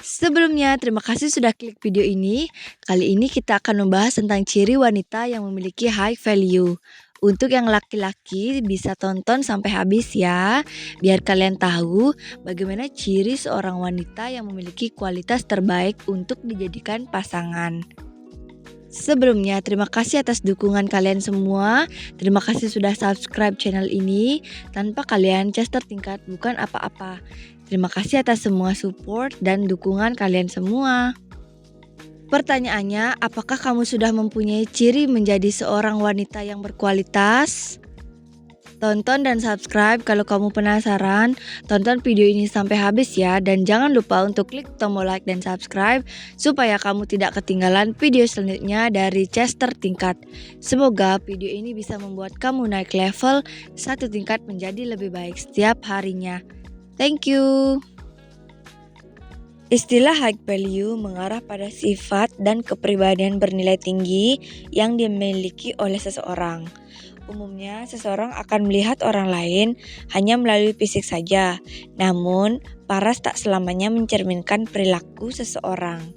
Sebelumnya, terima kasih sudah klik video ini. Kali ini kita akan membahas tentang ciri wanita yang memiliki high value. Untuk yang laki-laki bisa tonton sampai habis ya, biar kalian tahu bagaimana ciri seorang wanita yang memiliki kualitas terbaik untuk dijadikan pasangan. Sebelumnya, terima kasih atas dukungan kalian semua. Terima kasih sudah subscribe channel ini. Tanpa kalian, Chester Tingkat bukan apa-apa. Terima kasih atas semua support dan dukungan kalian semua. Pertanyaannya, apakah kamu sudah mempunyai ciri menjadi seorang wanita yang berkualitas? Tonton dan subscribe kalau kamu penasaran. Tonton video ini sampai habis ya. Dan jangan lupa untuk klik tombol like dan subscribe supaya kamu tidak ketinggalan video selanjutnya dari Chester Tingkat. Semoga video ini bisa membuat kamu naik level satu tingkat menjadi lebih baik setiap harinya. Thank you. Istilah high value mengarah pada sifat dan kepribadian bernilai tinggi yang dimiliki oleh seseorang. Umumnya, seseorang akan melihat orang lain hanya melalui fisik saja, namun paras tak selamanya mencerminkan perilaku seseorang.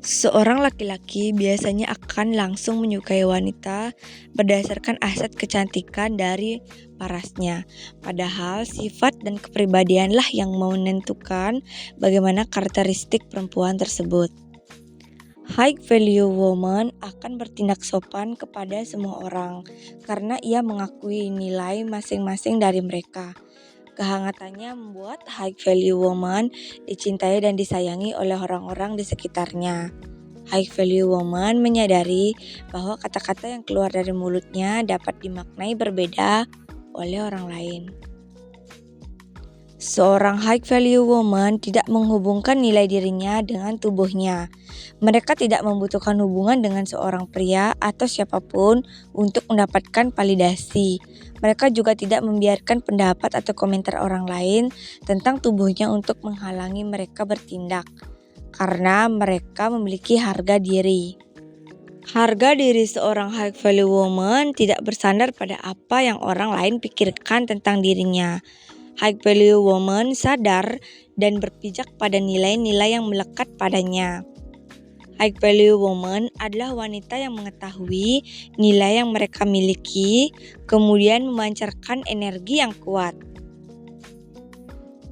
Seorang laki-laki biasanya akan langsung menyukai wanita berdasarkan aset kecantikan dari parasnya. Padahal sifat dan kepribadianlah yang menentukan bagaimana karakteristik perempuan tersebut. High value woman akan bertindak sopan kepada semua orang karena ia mengakui nilai masing-masing dari mereka. Kehangatannya membuat high value woman dicintai dan disayangi oleh orang-orang di sekitarnya. High value woman menyadari bahwa kata-kata yang keluar dari mulutnya dapat dimaknai berbeda oleh orang lain. Seorang high value woman tidak menghubungkan nilai dirinya dengan tubuhnya. Mereka tidak membutuhkan hubungan dengan seorang pria atau siapapun untuk mendapatkan validasi. Mereka juga tidak membiarkan pendapat atau komentar orang lain tentang tubuhnya untuk menghalangi mereka bertindak, karena mereka memiliki harga diri. Harga diri seorang high value woman tidak bersandar pada apa yang orang lain pikirkan tentang dirinya. High value woman sadar dan berpijak pada nilai-nilai yang melekat padanya. High value woman adalah wanita yang mengetahui nilai yang mereka miliki, kemudian memancarkan energi yang kuat.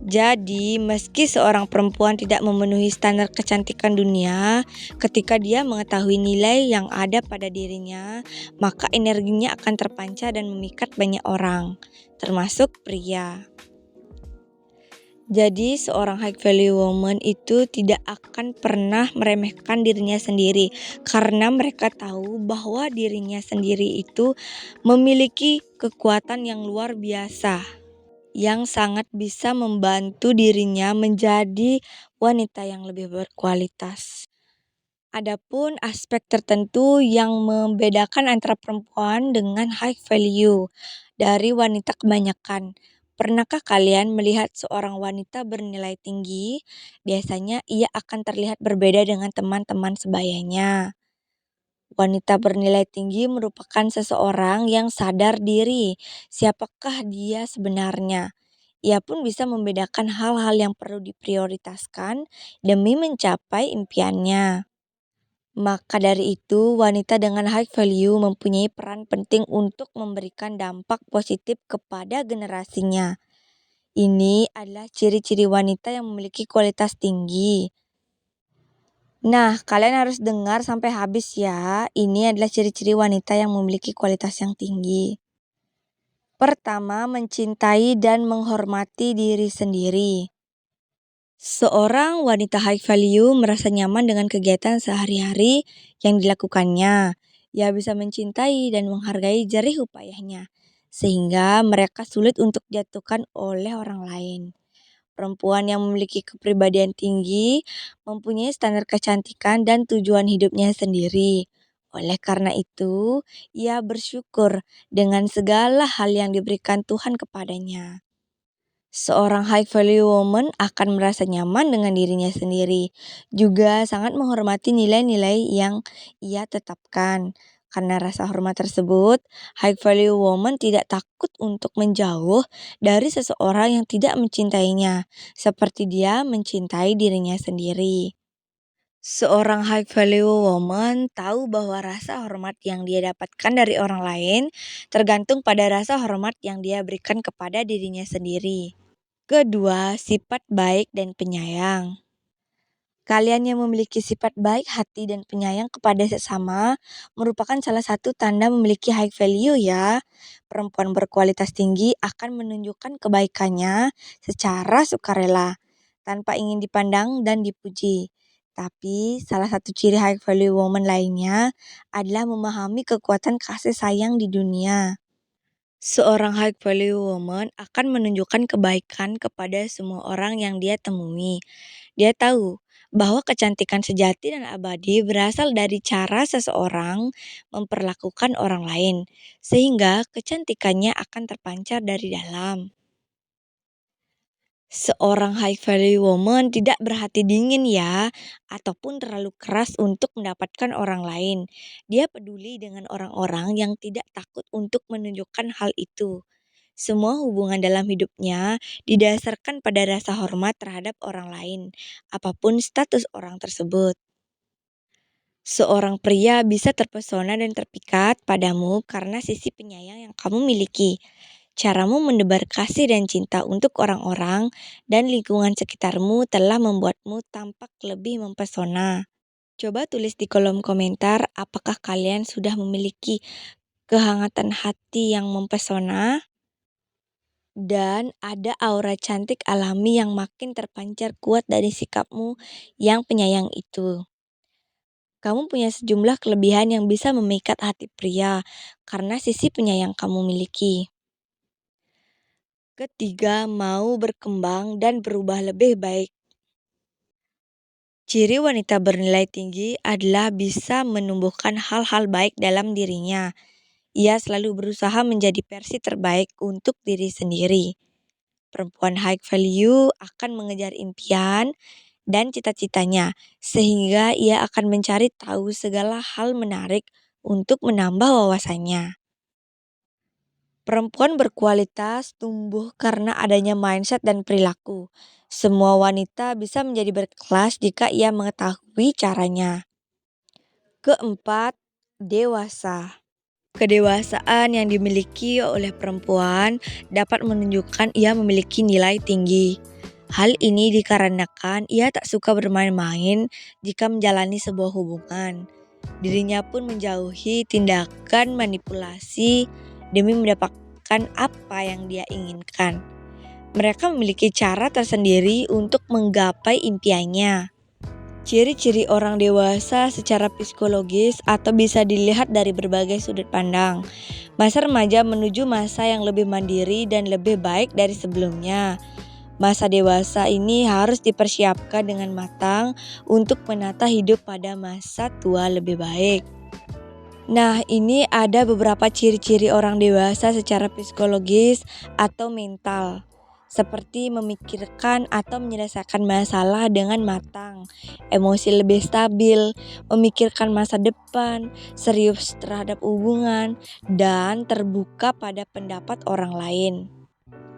Jadi, meski seorang perempuan tidak memenuhi standar kecantikan dunia, ketika dia mengetahui nilai yang ada pada dirinya, maka energinya akan terpancar dan memikat banyak orang, termasuk pria. Jadi seorang high value woman itu tidak akan pernah meremehkan dirinya sendiri karena mereka tahu bahwa dirinya sendiri itu memiliki kekuatan yang luar biasa yang sangat bisa membantu dirinya menjadi wanita yang lebih berkualitas. Adapun aspek tertentu yang membedakan antara perempuan dengan high value dari wanita kebanyakan. Pernahkah kalian melihat seorang wanita bernilai tinggi? Biasanya ia akan terlihat berbeda dengan teman-teman sebayanya. Wanita bernilai tinggi merupakan seseorang yang sadar diri. Siapakah dia sebenarnya? Ia pun bisa membedakan hal-hal yang perlu diprioritaskan demi mencapai impiannya. Maka dari itu, wanita dengan high value mempunyai peran penting untuk memberikan dampak positif kepada generasinya. Ini adalah ciri-ciri wanita yang memiliki kualitas tinggi. Nah, kalian harus dengar sampai habis ya. Ini adalah ciri-ciri wanita yang memiliki kualitas yang tinggi. Pertama, mencintai dan menghormati diri sendiri. Seorang wanita high value merasa nyaman dengan kegiatan sehari-hari yang dilakukannya. Ia bisa mencintai dan menghargai jerih upayanya, sehingga mereka sulit untuk dijatuhkan oleh orang lain. Perempuan yang memiliki kepribadian tinggi mempunyai standar kecantikan dan tujuan hidupnya sendiri. Oleh karena itu, ia bersyukur dengan segala hal yang diberikan Tuhan kepadanya. Seorang high value woman akan merasa nyaman dengan dirinya sendiri, juga sangat menghormati nilai-nilai yang ia tetapkan. Karena rasa hormat tersebut, high value woman tidak takut untuk menjauh dari seseorang yang tidak mencintainya, seperti dia mencintai dirinya sendiri. Seorang high value woman tahu bahwa rasa hormat yang dia dapatkan dari orang lain tergantung pada rasa hormat yang dia berikan kepada dirinya sendiri. Kedua, sifat baik dan penyayang. Kalian yang memiliki sifat baik hati dan penyayang kepada sesama merupakan salah satu tanda memiliki high value ya. Perempuan berkualitas tinggi akan menunjukkan kebaikannya secara sukarela, tanpa ingin dipandang dan dipuji. Tapi salah satu ciri high value woman lainnya adalah memahami kekuatan kasih sayang di dunia. Seorang high value woman akan menunjukkan kebaikan kepada semua orang yang dia temui. Dia tahu bahwa kecantikan sejati dan abadi berasal dari cara seseorang memperlakukan orang lain, sehingga kecantikannya akan terpancar dari dalam. Seorang high value woman tidak berhati dingin ya, ataupun terlalu keras untuk mendapatkan orang lain. Dia peduli dengan orang-orang yang tidak takut untuk menunjukkan hal itu. Semua hubungan dalam hidupnya didasarkan pada rasa hormat terhadap orang lain, apapun status orang tersebut. Seorang pria bisa terpesona dan terpikat padamu karena sisi penyayang yang kamu miliki. Caramu menebar kasih dan cinta untuk orang-orang dan lingkungan sekitarmu telah membuatmu tampak lebih mempesona. Coba tulis di kolom komentar apakah kalian sudah memiliki kehangatan hati yang mempesona dan ada aura cantik alami yang makin terpancar kuat dari sikapmu yang penyayang itu. Kamu punya sejumlah kelebihan yang bisa memikat hati pria karena sisi penyayang kamu miliki. Ketiga, mau berkembang dan berubah lebih baik. Ciri wanita bernilai tinggi adalah bisa menumbuhkan hal-hal baik dalam dirinya. Ia selalu berusaha menjadi versi terbaik untuk diri sendiri. Perempuan high value akan mengejar impian dan cita-citanya, sehingga ia akan mencari tahu segala hal menarik untuk menambah wawasannya. Perempuan berkualitas tumbuh karena adanya mindset dan perilaku. Semua wanita bisa menjadi berkelas jika ia mengetahui caranya. Keempat, dewasa. Kedewasaan yang dimiliki oleh perempuan dapat menunjukkan ia memiliki nilai tinggi. Hal ini dikarenakan ia tak suka bermain-main jika menjalani sebuah hubungan. Dirinya pun menjauhi tindakan manipulasi demi mendapatkan apa yang dia inginkan. Mereka memiliki cara tersendiri untuk menggapai impiannya. Ciri-ciri orang dewasa secara psikologis atau bisa dilihat dari berbagai sudut pandang. Masa remaja menuju masa yang lebih mandiri dan lebih baik dari sebelumnya. Masa dewasa ini harus dipersiapkan dengan matang untuk menata hidup pada masa tua lebih baik. Nah, ini ada beberapa ciri-ciri orang dewasa secara psikologis atau mental. Seperti memikirkan atau menyelesaikan masalah dengan matang, emosi lebih stabil, memikirkan masa depan, serius terhadap hubungan, dan terbuka pada pendapat orang lain.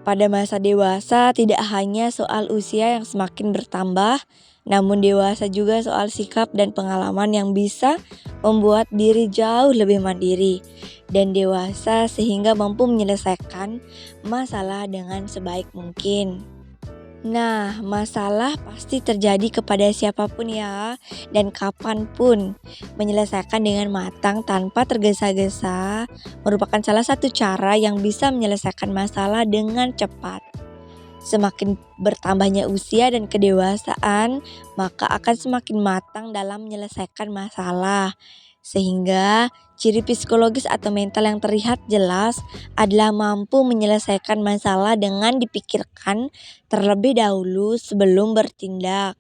Pada masa dewasa tidak hanya soal usia yang semakin bertambah, namun dewasa juga soal sikap dan pengalaman yang bisa membuat diri jauh lebih mandiri dan dewasa sehingga mampu menyelesaikan masalah dengan sebaik mungkin. Nah, masalah pasti terjadi kepada siapapun ya, dan kapanpun. Menyelesaikan dengan matang tanpa tergesa-gesa merupakan salah satu cara yang bisa menyelesaikan masalah dengan cepat. Semakin bertambahnya usia dan kedewasaan, maka akan semakin matang dalam menyelesaikan masalah. Sehingga ciri psikologis atau mental yang terlihat jelas adalah mampu menyelesaikan masalah dengan dipikirkan terlebih dahulu sebelum bertindak.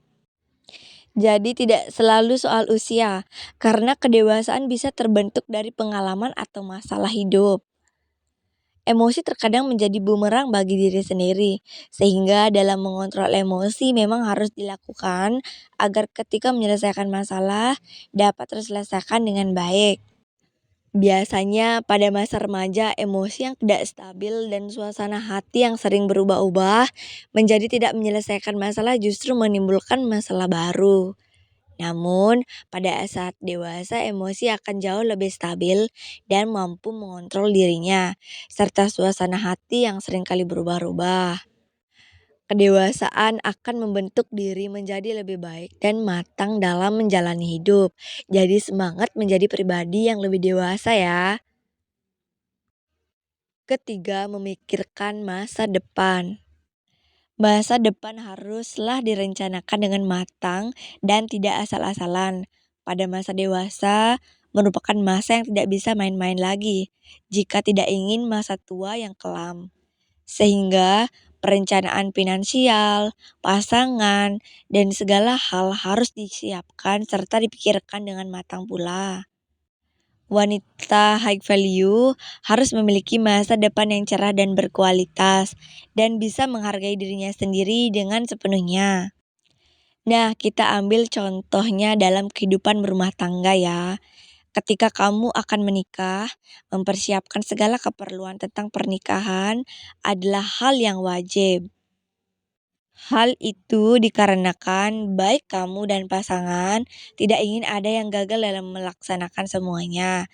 Jadi tidak selalu soal usia, karena kedewasaan bisa terbentuk dari pengalaman atau masalah hidup. Emosi terkadang menjadi bumerang bagi diri sendiri, sehingga dalam mengontrol emosi memang harus dilakukan agar ketika menyelesaikan masalah dapat terselesaikan dengan baik. Biasanya pada masa remaja, emosi yang tidak stabil dan suasana hati yang sering berubah-ubah menjadi tidak menyelesaikan masalah justru menimbulkan masalah baru. Namun, pada saat dewasa emosi akan jauh lebih stabil dan mampu mengontrol dirinya, serta suasana hati yang seringkali berubah-ubah. Kedewasaan akan membentuk diri menjadi lebih baik dan matang dalam menjalani hidup. Jadi semangat menjadi pribadi yang lebih dewasa ya. Ketiga, memikirkan masa depan. Masa depan haruslah direncanakan dengan matang dan tidak asal-asalan. Pada masa dewasa merupakan masa yang tidak bisa main-main lagi jika tidak ingin masa tua yang kelam. Sehingga perencanaan finansial, pasangan, dan segala hal harus disiapkan serta dipikirkan dengan matang pula. Wanita high value harus memiliki masa depan yang cerah dan berkualitas dan bisa menghargai dirinya sendiri dengan sepenuhnya. Nah, kita ambil contohnya dalam kehidupan berumah tangga ya. Ketika kamu akan menikah, mempersiapkan segala keperluan tentang pernikahan adalah hal yang wajib. Hal itu dikarenakan baik kamu dan pasangan tidak ingin ada yang gagal dalam melaksanakan semuanya.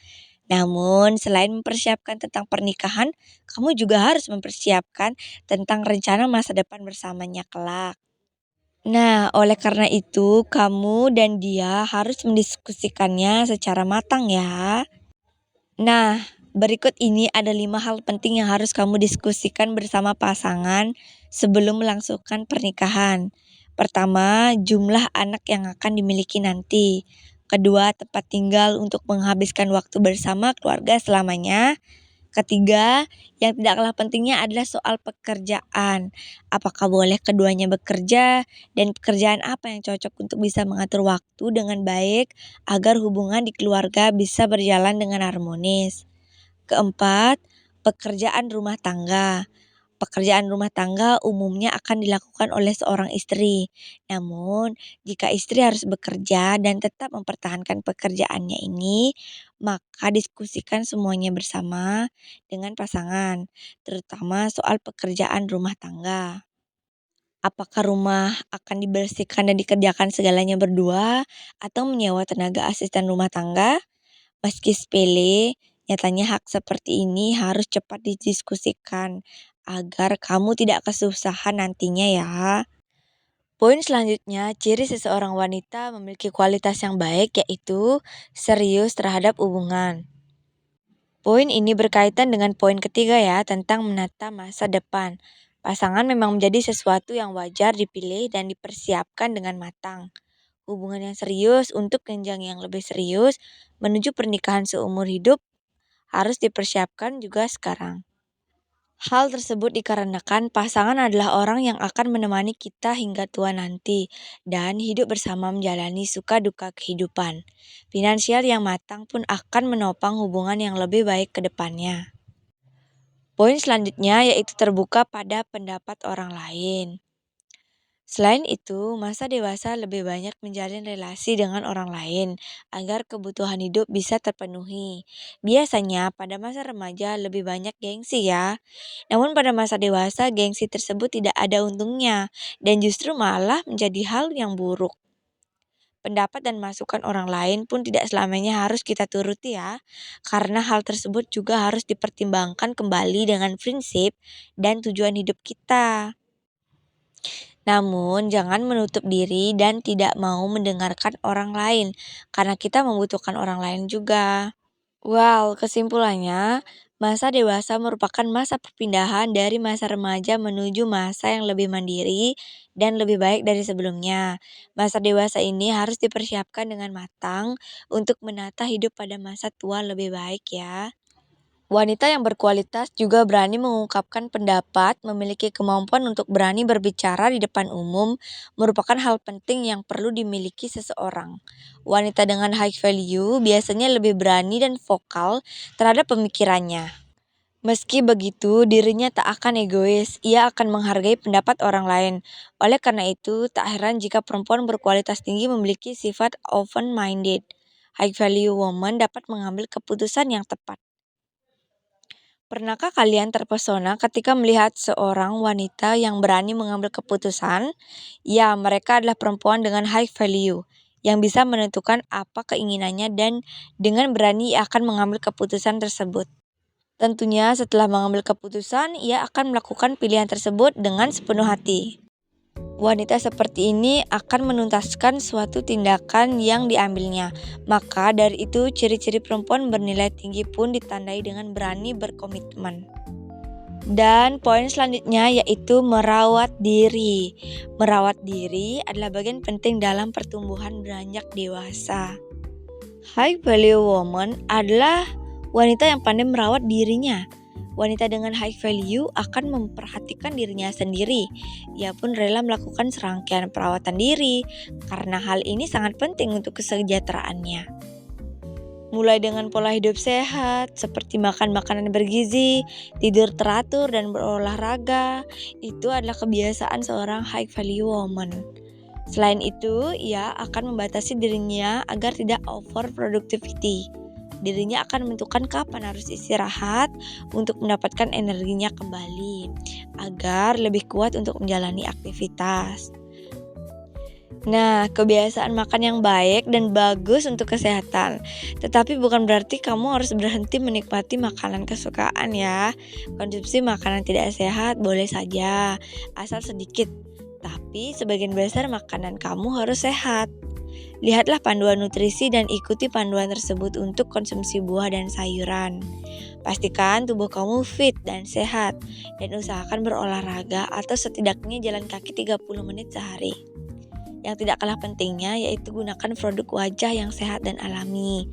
Namun, selain mempersiapkan tentang pernikahan, kamu juga harus mempersiapkan tentang rencana masa depan bersamanya kelak. Nah, oleh karena itu, kamu dan dia harus mendiskusikannya secara matang ya. Nah, berikut ini ada 5 hal penting yang harus kamu diskusikan bersama pasangan sebelum melangsungkan pernikahan. Pertama, jumlah anak yang akan dimiliki nanti. Kedua, tempat tinggal untuk menghabiskan waktu bersama keluarga selamanya. Ketiga, yang tidak kalah pentingnya adalah soal pekerjaan. Apakah boleh keduanya bekerja dan pekerjaan apa yang cocok untuk bisa mengatur waktu dengan baik agar hubungan di keluarga bisa berjalan dengan harmonis. Keempat, pekerjaan rumah tangga. Pekerjaan rumah tangga umumnya akan dilakukan oleh seorang istri. Namun, jika istri harus bekerja dan tetap mempertahankan pekerjaannya ini, maka diskusikan semuanya bersama dengan pasangan, terutama soal pekerjaan rumah tangga. Apakah rumah akan dibersihkan dan dikerjakan segalanya berdua atau menyewa tenaga asisten rumah tangga? Meski sepele, nyatanya hak seperti ini harus cepat didiskusikan agar kamu tidak kesusahan nantinya ya. Poin selanjutnya, ciri seseorang wanita memiliki kualitas yang baik yaitu serius terhadap hubungan. Poin ini berkaitan dengan poin ketiga ya, tentang menata masa depan. Pasangan memang menjadi sesuatu yang wajar dipilih dan dipersiapkan dengan matang. Hubungan yang serius untuk jenjang yang lebih serius menuju pernikahan seumur hidup harus dipersiapkan juga sekarang. Hal tersebut dikarenakan pasangan adalah orang yang akan menemani kita hingga tua nanti dan hidup bersama menjalani suka duka kehidupan. Finansial yang matang pun akan menopang hubungan yang lebih baik ke depannya. Poin selanjutnya yaitu terbuka pada pendapat orang lain. Selain itu, masa dewasa lebih banyak menjalin relasi dengan orang lain agar kebutuhan hidup bisa terpenuhi. Biasanya pada masa remaja lebih banyak gengsi ya. Namun pada masa dewasa gengsi tersebut tidak ada untungnya dan justru malah menjadi hal yang buruk. Pendapat dan masukan orang lain pun tidak selamanya harus kita turuti ya. Karena hal tersebut juga harus dipertimbangkan kembali dengan prinsip dan tujuan hidup kita. Namun, jangan menutup diri dan tidak mau mendengarkan orang lain, karena kita membutuhkan orang lain juga. Well, kesimpulannya, masa dewasa merupakan masa perpindahan dari masa remaja menuju masa yang lebih mandiri dan lebih baik dari sebelumnya. Masa dewasa ini harus dipersiapkan dengan matang untuk menata hidup pada masa tua lebih baik ya. Wanita yang berkualitas juga berani mengungkapkan pendapat, memiliki kemampuan untuk berani berbicara di depan umum, merupakan hal penting yang perlu dimiliki seseorang. Wanita dengan high value biasanya lebih berani dan vokal terhadap pemikirannya. Meski begitu, dirinya tak akan egois, ia akan menghargai pendapat orang lain. Oleh karena itu, tak heran jika perempuan berkualitas tinggi memiliki sifat open-minded. high value woman dapat mengambil keputusan yang tepat. Pernahkah kalian terpesona ketika melihat seorang wanita yang berani mengambil keputusan? Ya, mereka adalah perempuan dengan high value yang bisa menentukan apa keinginannya dan dengan berani ia akan mengambil keputusan tersebut. Tentunya setelah mengambil keputusan, ia akan melakukan pilihan tersebut dengan sepenuh hati. Wanita seperti ini akan menuntaskan suatu tindakan yang diambilnya. Maka dari itu ciri-ciri perempuan bernilai tinggi pun ditandai dengan berani berkomitmen. Dan poin selanjutnya yaitu merawat diri. Merawat diri adalah bagian penting dalam pertumbuhan beranjak dewasa. High value woman adalah wanita yang pandai merawat dirinya. Wanita dengan high value akan memperhatikan dirinya sendiri. Ia pun rela melakukan serangkaian perawatan diri karena hal ini sangat penting untuk kesejahteraannya. Mulai dengan pola hidup sehat, seperti makan makanan bergizi, tidur teratur, dan berolahraga, itu adalah kebiasaan seorang high value woman. Selain itu, ia akan membatasi dirinya agar tidak over productivity. Dirinya akan menentukan kapan harus istirahat untuk mendapatkan energinya kembali, agar lebih kuat untuk menjalani aktivitas. Nah, kebiasaan makan yang baik dan bagus untuk kesehatan. Tetapi bukan berarti kamu harus berhenti menikmati makanan kesukaan ya. Konsumsi makanan tidak sehat boleh saja, asal sedikit. Tapi sebagian besar makanan kamu harus sehat. Lihatlah panduan nutrisi dan ikuti panduan tersebut untuk konsumsi buah dan sayuran. Pastikan tubuh kamu fit dan sehat dan usahakan berolahraga atau setidaknya jalan kaki 30 menit sehari. Yang tidak kalah pentingnya yaitu gunakan produk wajah yang sehat dan alami.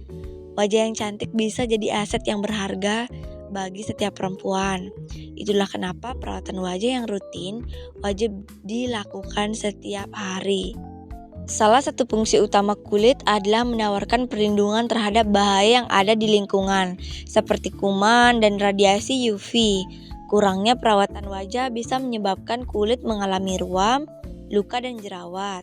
Wajah yang cantik bisa jadi aset yang berharga bagi setiap perempuan. Itulah kenapa perawatan wajah yang rutin wajib dilakukan setiap hari. Salah satu fungsi utama kulit adalah menawarkan perlindungan terhadap bahaya yang ada di lingkungan, seperti kuman dan radiasi UV. Kurangnya perawatan wajah bisa menyebabkan kulit mengalami ruam, luka, dan jerawat.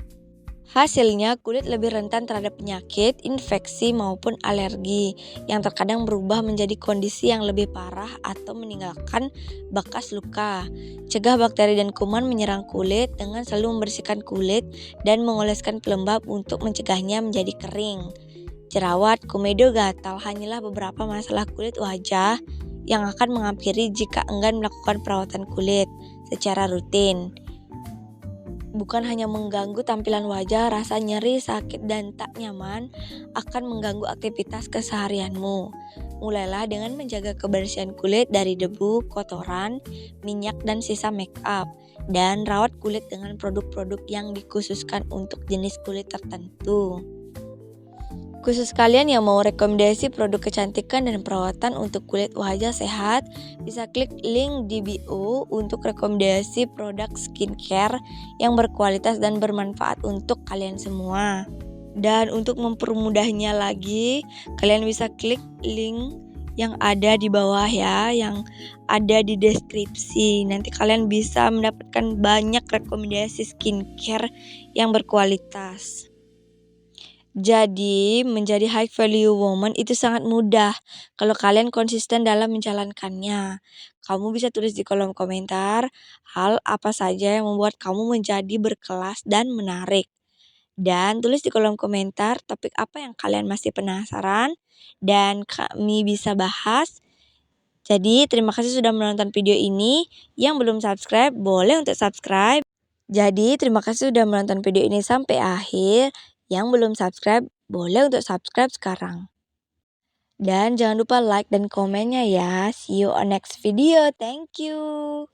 Hasilnya, kulit lebih rentan terhadap penyakit, infeksi, maupun alergi yang terkadang berubah menjadi kondisi yang lebih parah atau meninggalkan bekas luka. Cegah bakteri dan kuman menyerang kulit dengan selalu membersihkan kulit dan mengoleskan pelembab untuk mencegahnya menjadi kering. Jerawat, komedo, gatal hanyalah beberapa masalah kulit wajah yang akan menghampiri jika enggan melakukan perawatan kulit secara rutin. Bukan hanya mengganggu tampilan wajah, rasa nyeri, sakit, dan tak nyaman akan mengganggu aktivitas keseharianmu. Mulailah dengan menjaga kebersihan kulit dari debu, kotoran, minyak, dan sisa make up. Dan rawat kulit dengan produk-produk yang dikhususkan untuk jenis kulit tertentu. Khusus kalian yang mau rekomendasi produk kecantikan dan perawatan untuk kulit wajah sehat, bisa klik link di bio untuk rekomendasi produk skincare yang berkualitas dan bermanfaat untuk kalian semua. Dan untuk mempermudahnya lagi, kalian bisa klik link yang ada di bawah ya, yang ada di deskripsi. Nanti kalian bisa mendapatkan banyak rekomendasi skincare yang berkualitas. Jadi, menjadi high value woman itu sangat mudah kalau kalian konsisten dalam menjalankannya. Kamu bisa tulis di kolom komentar hal apa saja yang membuat kamu menjadi berkelas dan menarik. Dan tulis di kolom komentar topik apa yang kalian masih penasaran dan kami bisa bahas. Jadi, terima kasih sudah menonton video ini. Yang belum subscribe, boleh untuk subscribe. Jadi, terima kasih sudah menonton video ini sampai akhir. Yang belum subscribe, boleh untuk subscribe sekarang. Dan jangan lupa like dan komennya ya. See you on next video. Thank you.